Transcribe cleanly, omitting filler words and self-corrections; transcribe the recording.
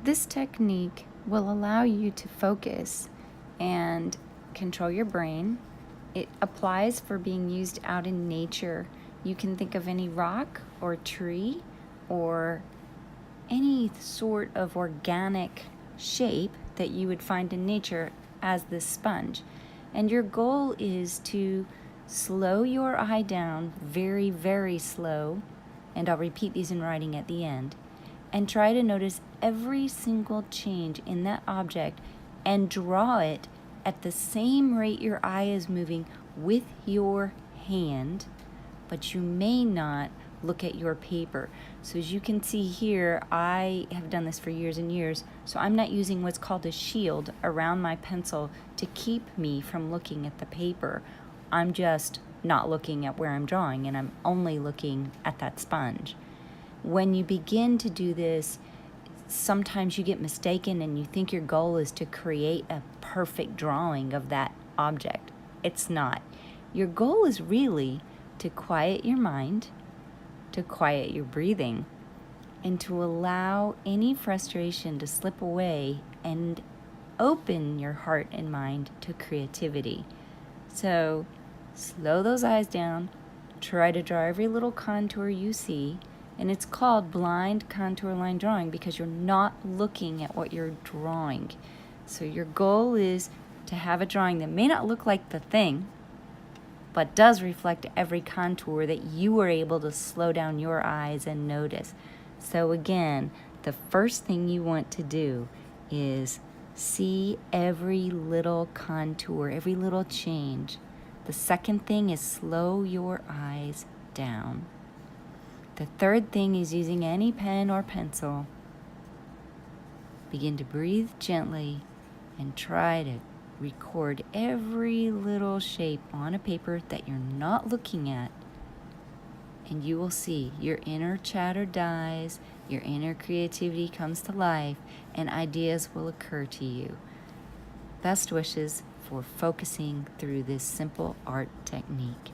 This technique will allow you to focus and control your brain. It applies for being used out in nature. You can think of any rock or tree or any sort of organic shape that you would find in nature as this sponge. And your goal is to slow your eye down very, very slow, and I'll repeat these in writing at the end, and try to notice every single change in that object and draw it at the same rate your eye is moving with your hand, but you may not look at your paper. So as you can see here, I have done this for years and years, so I'm not using what's called a shield around my pencil to keep me from looking at the paper. I'm just not looking at where I'm drawing, and I'm only looking at that sponge. When you begin to do this, sometimes you get mistaken and you think your goal is to create a perfect drawing of that object. It's not. Your goal is really to quiet your mind, to quiet your breathing, and to allow any frustration to slip away and open your heart and mind to creativity. So slow those eyes down, try to draw every little contour you see, and it's called blind contour line drawing because you're not looking at what you're drawing. So your goal is to have a drawing that may not look like the thing, but does reflect every contour that you were able to slow down your eyes and notice. So again, the first thing you want to do is see every little contour, every little change. The second thing is slow your eyes down. The third thing is using any pen or pencil. Begin to breathe gently and try to record every little shape on a paper that you're not looking at. And you will see your inner chatter dies, your inner creativity comes to life, and ideas will occur to you. Best wishes for focusing through this simple art technique.